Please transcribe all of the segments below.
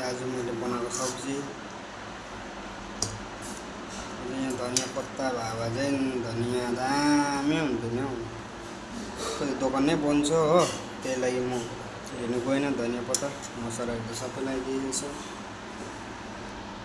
आज मैले बनाएको सब्जी यहाँ धनिया पत्ता भए चाहिँ धनिया दामी हुन्थ्यो नि हौ। कति दोकानै बन्छ हो, त्यही लागि म लिनु गएन। धनिया पत्ता मसलाहरू त सबै लगाइदिएको छ।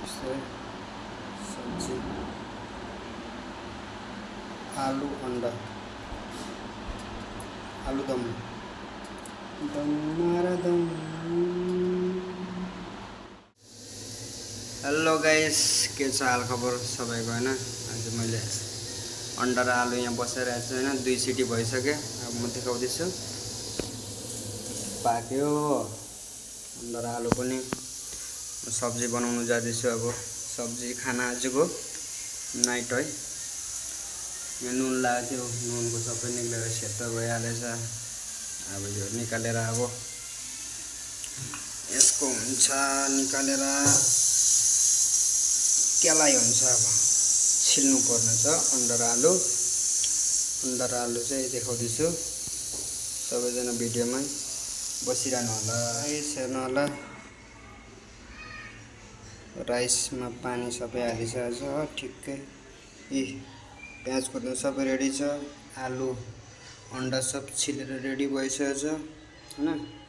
यस्तै सब्जी आलु अन्डा आलुदम दम। हेलो गाइस, के छ हाल खबर सबैको हैन। आज मैले अन्डा र आलु यहाँ बसेर छु हैन। 2 सिटी भइसक्यो। अब म देखाउँदैछु। पाक्यो अन्डा र आलु पनि। म सब्जी बनाउनु जाँदैछु। अब सब्जी खाना आजको नाइट है। यहाँ नुन लाग्यो, नुनको सबै निक्लेर सेतो भइहालेछ। अब यो निकालेर अब यसको हुन्छ निकालेर केलाई हुन्छ। अब छिल्नु पर्ने छ अन्डा र आलु। अन्डा र आलु चाहिँ देखाउँदैछु। सबैजना भिडियोमा बसिरहनु होला है, हेर्नु होला। राइसमा पानी सबै हालिसकेको छ ठिक्कै। प्याज खोज्नु सबै रेडी छ। आलु अन्डा सब छिलेर रेडी भइसकेको छ हैन।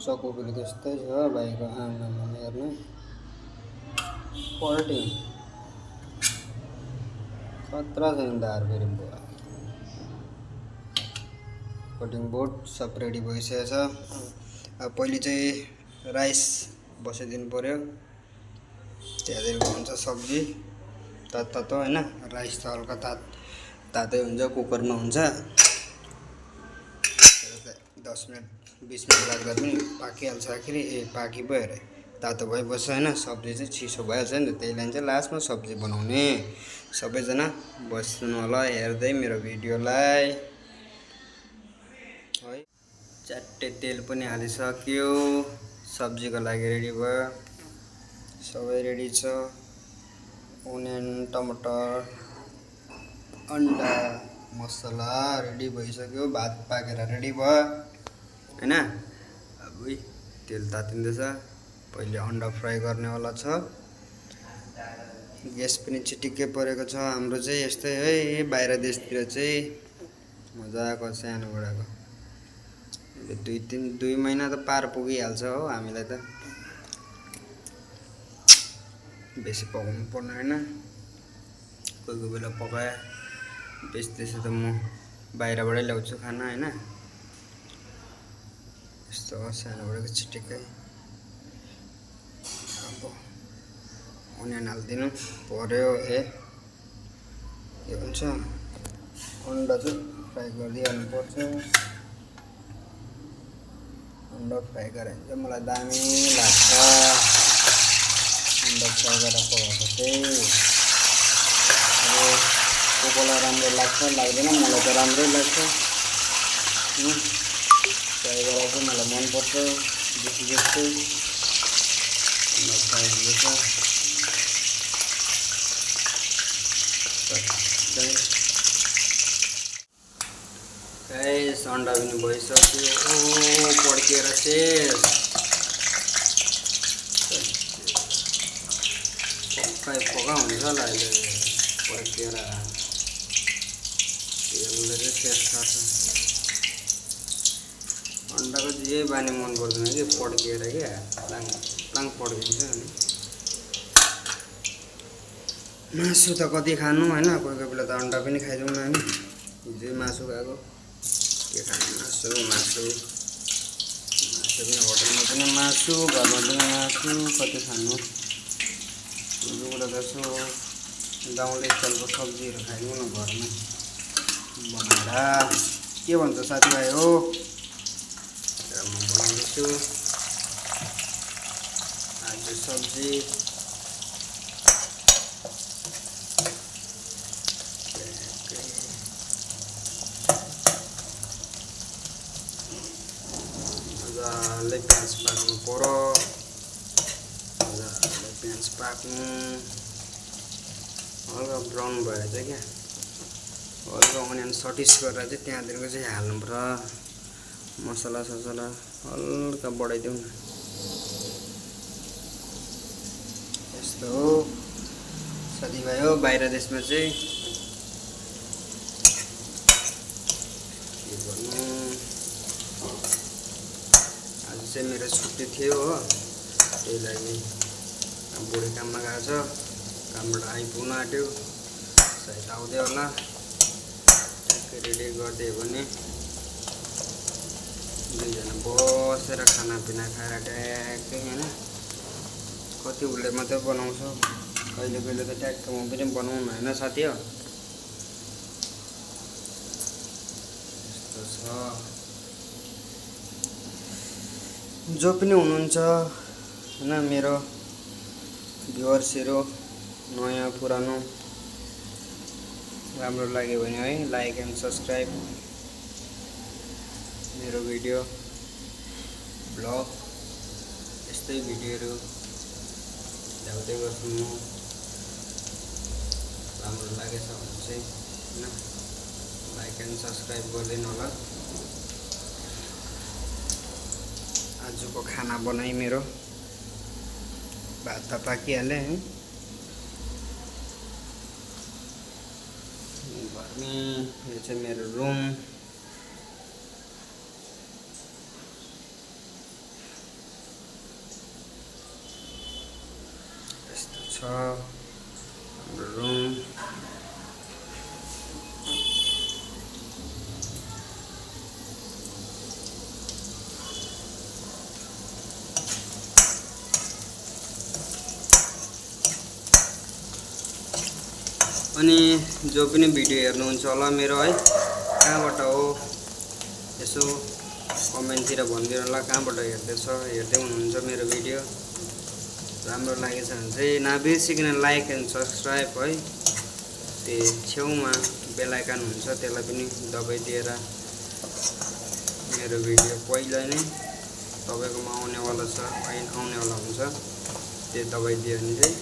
चकोपुरी त्यस्तै छ भाइको। आमामा हेर्नु पर्टिङ खतरा छ नि दार फेरि बुवा। कटिङ बोर्ड सब रेडी भइसकेको छ। अब पहिले चाहिँ राइस बसाइदिनु पर्यो। त्यहाँदेखि हुन्छ सब्जी तातो हैन। राइस त हल्का तातै हुन्छ, कुकरमा हुन्छ। 10 मिनट 20 मिनट लाग्दा पनि पाकिहाल्छ। आखिरी पाकी भयो अरे, तातो भइबस्छ हैन। सब्जी चाहिँ चिसो भइहाल्छ नि त, त्यही लागि चाहिँ लास्टमा सब्जी बनाउने। सबैजना बस्नु होला हेर्दै मेरो भिडियोलाई है। च्याट्टै तेल पनि हालिसक्यो। सब्जीको लागि रेडी भयो। सबै रेडी छ। ओनियन, टमाटर, अन्डा, मसला रेडी भइसक्यो। भात पाकेर रेडी भयो हैन। अब तेल तातिँदैछ। पहिले अन्डा फ्राई गर्नेवाला छ। ग्यास पनि चिटिक्कै परेको छ। हाम्रो चाहिँ यस्तै है, बाहिर देशतिर चाहिँ मजाको सानोबडाको 2 महिना त पार पुगिहाल्छ हो। हामीलाई त बेसी पकाउनु पर्ने हैन। कोही बेला पकाए बेच्दैछ त म बाहिरबाटै ल्याउँछु खाना हैन। यस्तो हो सानोबडाको चिटिक्कै। अब ओनियन हालिदिनु पर्यो। के भन्छ अन्डा चाहिँ फ्राई गरिदिइहाल्नु पर्छ। अन्डा फ्राई गरेर चाहिँ मलाई दामी लाग्छ। अन्डा फ्राई गरेर पकाएको चाहिँ अब कोकोलाई राम्रो लाग्छ लाग्दैन, मलाई त राम्रै लाग्छ। फ्राई गरेर चाहिँ मलाई मनपर्छ बेसी जस्तो। अन्डा फ्राई हुँदैछ। गाइस अन्डा पनि भइसक्यो। पड्किएर शेष। पक्का हुन्छ होला अहिले पड्किएर तेलले चाहिँ शेष खान्छ। अन्डाको जे बानी मन पर्दैन कि पड्किएर क्या प्लाङ पड्किन्छ नि। मासु त कति खानु हैन। कोही बेला त अन्डा पनि खाइदिउँ न हैन। हिजो मासु खाएको के खानु। मासु पनि होटलमा पनि मासु, घरमा पनि मासु, कति खानु। एउटा त यसो गाउँले स्टाइलको सब्जीहरू खाइदिउँ न घरमा बनाएर। के भन्छ साथीभाइ हो। म बनाउँदैछु आज सब्जी। मजाले प्याज पाक्नु पर्यो। मजाले प्याज पाक्नु। हल्का ब्राउन भएर चाहिँ क्या हल्का अनियन सटिस गरेर चाहिँ त्यहाँदेखिको चाहिँ हाल्नु पर्यो। मसला ससला हल्का बढाइदेऊ न। यस्तो हो साथीभाइ हो बाहिर देशमा चाहिँ के भन्नु, आज चाहिँ मेरो छुट्टी थियो हो, त्यही लागि बुढी काममा गएको छ, कामबाट आइपुग्न आँट्यो, सायद आउँदै होला। ट्याक्कै रेडी गरिदियो भने दुईजना बसेर खानापिना खाएर ट्याक्कै होइन, कति उसले मात्रै बनाउँछ, कहिले कहिले त ट्याक्क म पनि बनाउनु होइन साथी हो। यस्तो छ, जो पनि हुनुहुन्छ होइन मेरो भ्युअर्सहरू, नयाँ पुरानो, राम्रो लाग्यो भने है लाइक एन्ड सब्सक्राइब, मेरो भिडियो ब्लग यस्तै भिडियोहरू ल्याउँदै गर्छु म। राम्रो लागेछ भने चाहिँ होइन लाइक एन्ड सब्सक्राइब गरिदिनु होला। आजको खाना बनाइ मेरो भात त पाकिहाल्यो है, घरमै यो चाहिँ मेरो रुम, यस्तो छ हाम्रो रुम। अनि जो पनि भिडियो हेर्नुहुन्छ होला मेरो है, कहाँबाट हो यसो कमेन्टतिर भनिदिनु होला, कहाँबाट हेर्दै हुनुहुन्छ मेरो भिडियो। राम्रो लागेछ भने चाहिँ नबिर्सिकन लाइक एन्ड सब्सक्राइब है, त्यो छेउमा बेल आइकन हुन्छ त्यसलाई पनि दबाइदिएर मेरो भिडियो पहिला नै तपाईँकोमा आउनेवाला छ, आउनेवाला हुन्छ, त्यो दबाइदियो भने चाहिँ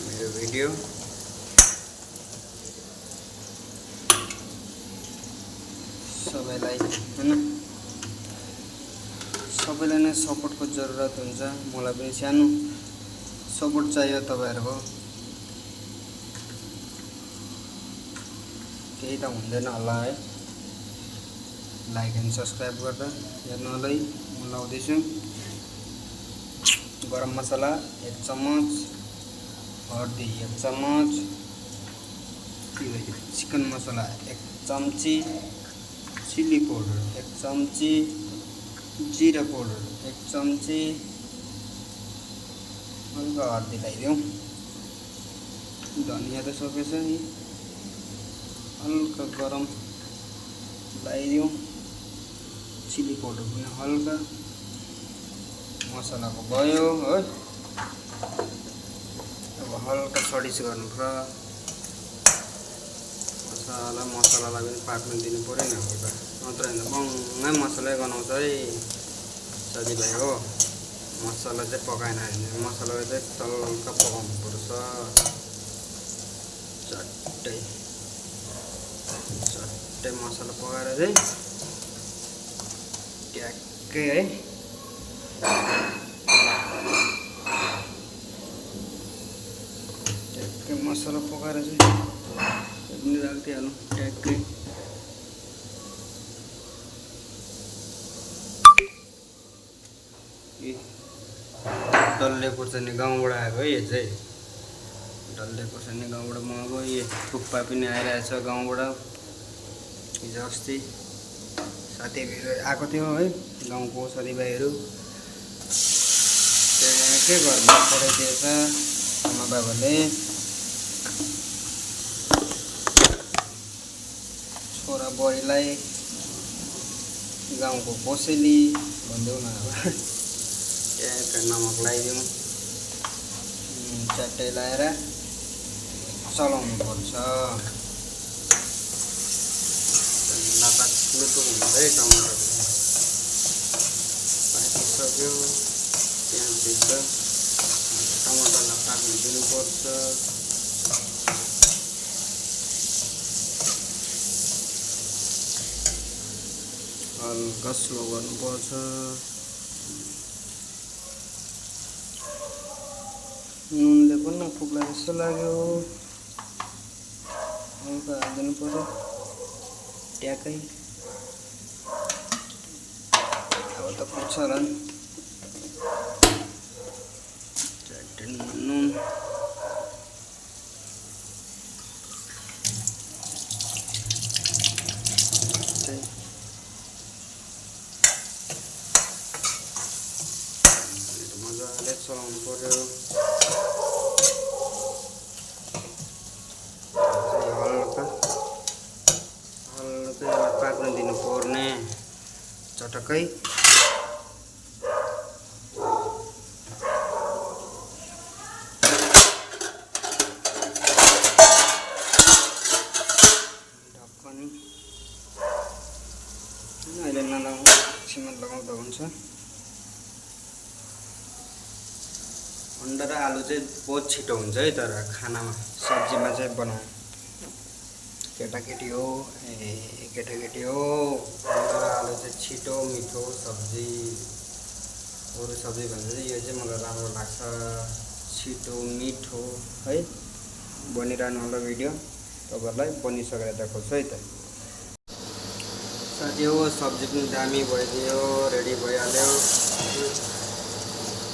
मेरो भिडियो सबैलाई होइन, सबैलाई नै सपोर्टको जरुरत हुन्छ, मलाई पनि सानो सपोर्ट चाहियो तपाईँहरूको, केही त हुँदैन होला है। लाइक एन्ड सब्सक्राइब गर्दा हेर्नु होला है। म लाउँदैछु गरम मसला 1 चम्मच, हर्दी 1 चम्मच, चिकन मसला 1 चम्ची, चिली पाउडर 1 चम्ची, जीरा पाउडर 1 चम्ची, हल्का हर्दी लगाइदिउँ, धनिया त सकेछ नि, हल्का गरम लगाइदिउँ, चिली पाउडर पनि हल्का, मसलाको भयो है। अब हल्का सडिस गर्नुपर्छ, मसलालाई पनि पाक्न दिनु पऱ्यो नि हल्का, नत्र होइन बङ्गै मसलै गनाउँछ है साथीभाइ हो। मसला चाहिँ पकाएन भने मसलालाई चाहिँ हल्का पकाउनु पर्छ, चट्टै मसला पकाएर चाहिँ ट्याक्कै है ट्याक्कै मसला पकाएर चाहिँ पनि राखिदिइहालौँ ट्याक्कै। डल्ले खुर्सानी गाउँबाट आएको है, यो चाहिँ डल्ले खुर्सानी गाउँबाट मगाएको। यो थुक्पा पनि आइरहेछ गाउँबाट, हिजो अस्ति साथीभाइहरू आएको थियो है, गाउँको साथीभाइहरू, के घरमा पठाइदिएछ आमा बाबाले। छोरा बुहारीलाई गाउँको कोसेली भनिदेऊ न, अब ट्याक्क नमक लगाइदिउँ, च्याट्टै लगाएर चलाउनु पर्छ। लताक लुतुक हुन्छ है टमाटर पाकिसक्यो, प्याज भित्र टमाटरलाई पाक्न दिनुपर्छ। हल्का स्लो गर्नुपर्छ। नुनले पनि नपुग्ला जस्तो लाग्यो, हल्का हालिदिनु पर्यो ट्याक्कै। अब त पुग्छ होला नि नुन। मजाले चलाउनु पर्यो। हल्का हल्का पाक्न दिनु पर्ने चटक्कै। अहिले नलाउनु एकछिनमा लगाउँदा हुन्छ। अन्डा र आलु चाहिँ बहुत छिटो हुन्छ है, तर खानामा सब्जीमा चाहिँ बनाऊ। केटाकेटी हो केटाकेटी हो। अन्डा र आलु चाहिँ छिटो मिठो सब्जी, अरू सब्जी भन्दा चाहिँ यो चाहिँ मलाई राम्रो लाग्छ, छिटो मिठो है। बनिरहनु होला भिडियो, तपाईँहरूलाई बनिसकेर देखाउँछु है त। साथी हो सब्जी पनि दामी भइदियो, रेडी भइहाल्यो।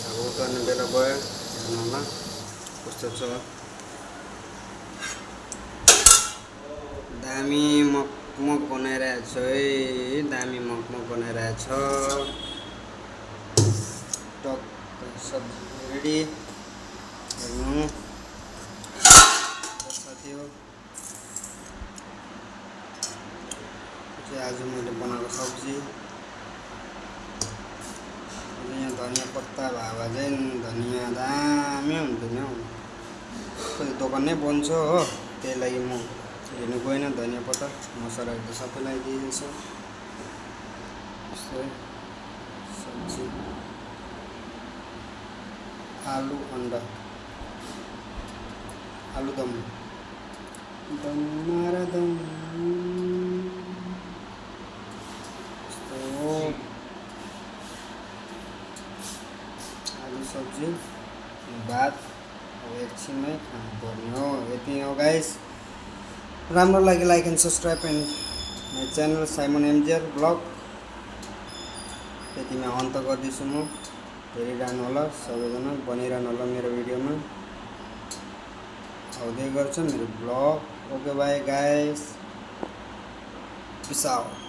अब उतार्ने बेला भयो, हेर्नु होला कस्तो छ। दामी मकमक बनाइरहेछ है, दामी मकमक बनाइरहेछ। टक्कै सब्जी रेडी, हेर्नु साथी हो। आज मैले बनाएको सब्जी। यहाँ धनियाँ पत्ता भए चाहिँ धनियाँ दामी हुन्थ्यो हौ, दोकानमै बन्छ हो, त्यही लागि म लिनु गएन धनियाँ पत्ता। मसलाहरू त सबैलाई दिइन्छ। यस्तै सब्जी आलु अन्डा आलुदम दम। आलु सब्जी भात अब एकछिनमै खानुपर्ने हो। यति हो गाइस। राम्रो लाग्यो like and subscribe and my channel Simon MJR blog. यतिमा अन्त गर्दैछु म। हेरिरहनु होला सबैजना, बनिरहनु होला मेरो भिडियोमा, आउँदै गर्छ मेरो blog. Okay bye guys, peace out.